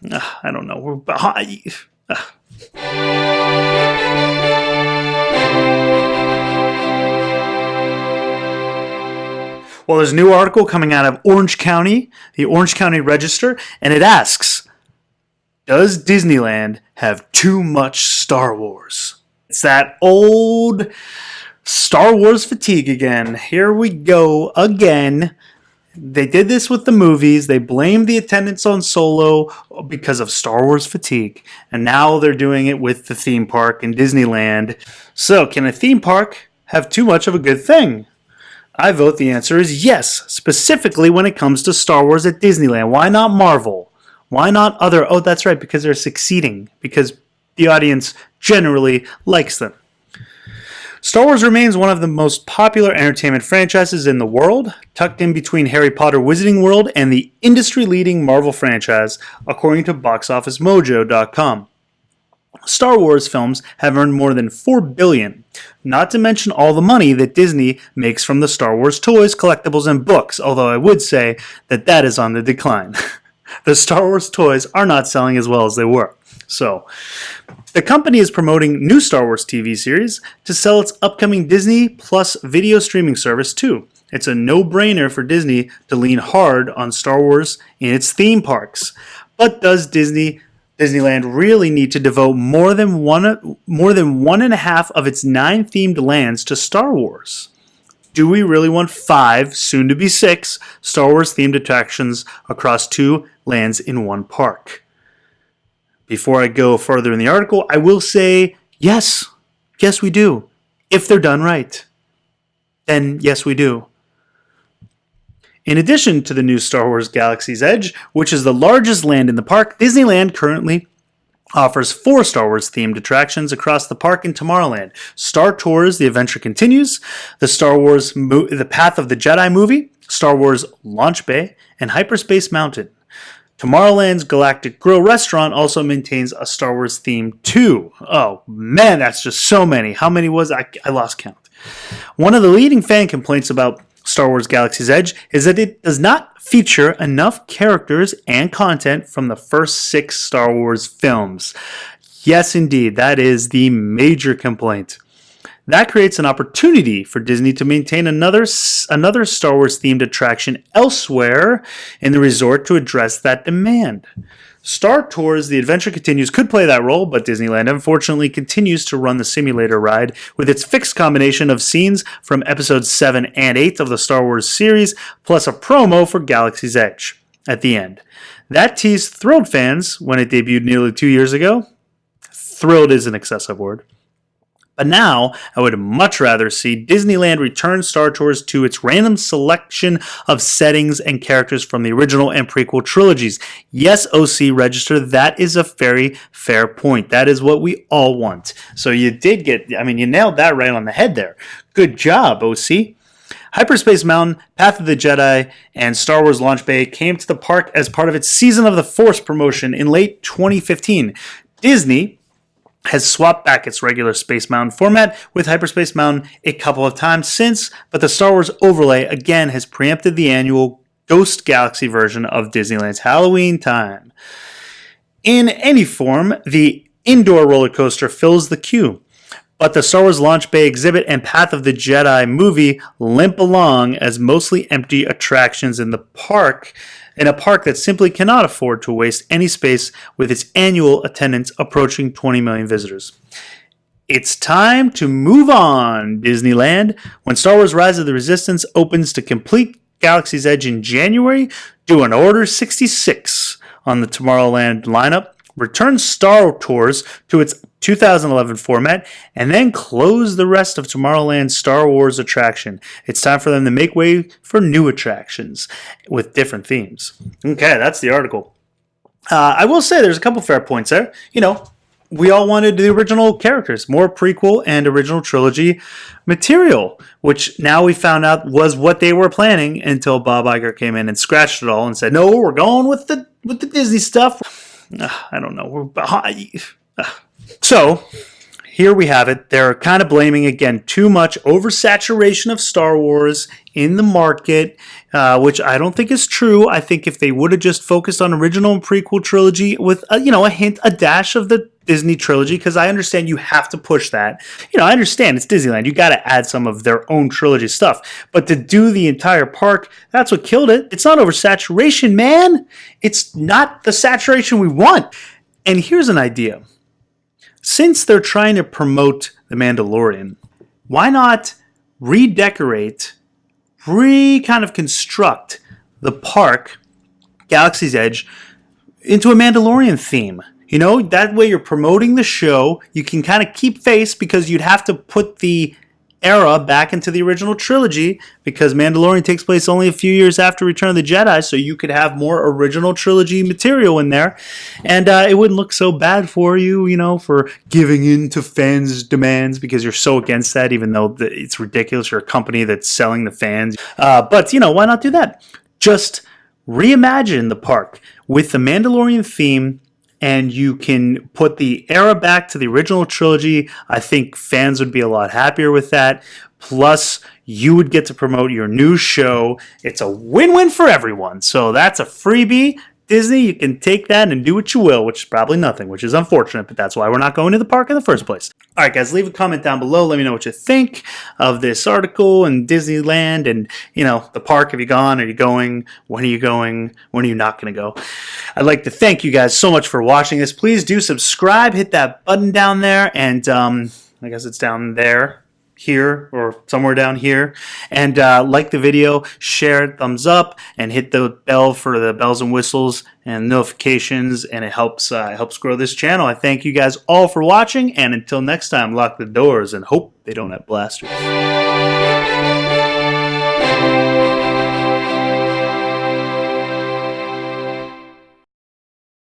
I don't know. We're behind. Well, there's a new article coming out of Orange County, the Orange County Register, and it asks, does Disneyland have too much Star Wars? It's that old Star Wars fatigue again. Here we go again. They did this with the movies. They blamed the attendance on Solo because of Star Wars fatigue. And now they're doing it with the theme park in Disneyland. So, can a theme park have too much of a good thing? I vote the answer is yes, specifically when it comes to Star Wars at Disneyland. Why not Marvel? Why not other? Oh, that's right, because they're succeeding. Because the audience generally likes them. Star Wars remains one of the most popular entertainment franchises in the world, tucked in between Harry Potter Wizarding World and the industry-leading Marvel franchise, according to BoxOfficeMojo.com. Star Wars films have earned more than $4 billion, not to mention all the money that Disney makes from the Star Wars toys, collectibles, and books, although I would say that is on the decline. The Star Wars toys are not selling as well as they were. So, the company is promoting new Star Wars TV series to sell its upcoming Disney Plus video streaming service too. It's a no-brainer for Disney to lean hard on Star Wars in its theme parks. But does Disneyland really need to devote more than one and a half of its 9 themed lands to Star Wars? Do we really want 5, soon to be 6, Star Wars themed attractions across 2 lands in one park? Before I go further in the article, I will say yes. Yes, we do. If they're done right. Then yes, we do. In addition to the new Star Wars Galaxy's Edge, which is the largest land in the park, Disneyland currently offers 4 Star Wars themed attractions across the park in Tomorrowland. Star Tours: The Adventure Continues, the The Path of the Jedi movie, Star Wars Launch Bay, and Hyperspace Mountain. Tomorrowland's Galactic Grill restaurant also maintains a Star Wars theme too. Oh man, that's just so many. How many was I lost count. One of the leading fan complaints about Star Wars Galaxy's Edge is that it does not feature enough characters and content from the first 6 Star Wars films. Yes, indeed, that is the major complaint. That creates an opportunity for Disney to maintain another Star Wars themed attraction elsewhere in the resort to address that demand. Star Tours: The Adventure Continues could play that role, but Disneyland unfortunately continues to run the simulator ride with its fixed combination of scenes from episodes 7 and 8 of the Star Wars series, plus a promo for Galaxy's Edge at the end. That teased thrilled fans when it debuted nearly 2 years ago. Thrilled is an excessive word. But now, I would much rather see Disneyland return Star Tours to its random selection of settings and characters from the original and prequel trilogies. Yes, OC Register, that is a very fair point. That is what we all want. So you nailed that right on the head there. Good job, OC. Hyperspace Mountain, Path of the Jedi, and Star Wars Launch Bay came to the park as part of its Season of the Force promotion in late 2015. Disney has swapped back its regular Space Mountain format with Hyperspace Mountain a couple of times since, but the Star Wars overlay again has preempted the annual Ghost Galaxy version of Disneyland's Halloween time. In any form, the indoor roller coaster fills the queue, but the Star Wars Launch Bay exhibit and Path of the Jedi movie limp along as mostly empty attractions in a park that simply cannot afford to waste any space with its annual attendance approaching 20 million visitors. It's time to move on, Disneyland. When Star Wars Rise of the Resistance opens to complete Galaxy's Edge in January, do an Order 66 on the Tomorrowland lineup, return Star Tours to its 2011 format, and then close the rest of Tomorrowland's Star Wars attraction. It's time for them to make way for new attractions with different themes. Okay, that's the article. I will say there's a couple fair points there. We all wanted the original characters, more prequel and original trilogy material, which now we found out was what they were planning until Bob Iger came in and scratched it all and said, no, we're going with the Disney stuff. I don't know. We're behind. So, here we have it. They're kind of blaming, again, too much oversaturation of Star Wars in the market, which I don't think is true. I think if they would have just focused on original and prequel trilogy with, a hint, a dash of the Disney trilogy, because I understand you have to push that. I understand it's Disneyland. You got to add some of their own trilogy stuff. But to do the entire park, that's what killed it. It's not oversaturation, man. It's not the saturation we want. And here's an idea. Since they're trying to promote The Mandalorian, why not redecorate, kind of construct the park, Galaxy's Edge, into a Mandalorian theme? That way you're promoting the show. You can kind of keep face, because you'd have to put the era back into the original trilogy, because Mandalorian takes place only a few years after Return of the Jedi, so you could have more original trilogy material in there, and it wouldn't look so bad for you, for giving in to fans' demands, because you're so against that, even though it's ridiculous. You're a company that's selling the fans. But, why not do that? Just reimagine the park with the Mandalorian theme, and you can put the era back to the original trilogy. I think fans would be a lot happier with that. Plus, you would get to promote your new show. It's a win-win for everyone. So that's a freebie. Disney, you can take that and do what you will, which is probably nothing, which is unfortunate, but that's why we're not going to the park in the first place. All right, guys, leave a comment down below. Let me know what you think of this article and Disneyland and, the park. Have you gone? Are you going? When are you going? When are you not going to go? I'd like to thank you guys so much for watching this. Please do subscribe. Hit that button down there, and I guess it's down there, here, or somewhere down here, and like the video, share it, thumbs up, and hit the bell for the bells and whistles and notifications, and it helps grow this channel. I thank you guys all for watching, and until next time, lock the doors and hope they don't have blasters.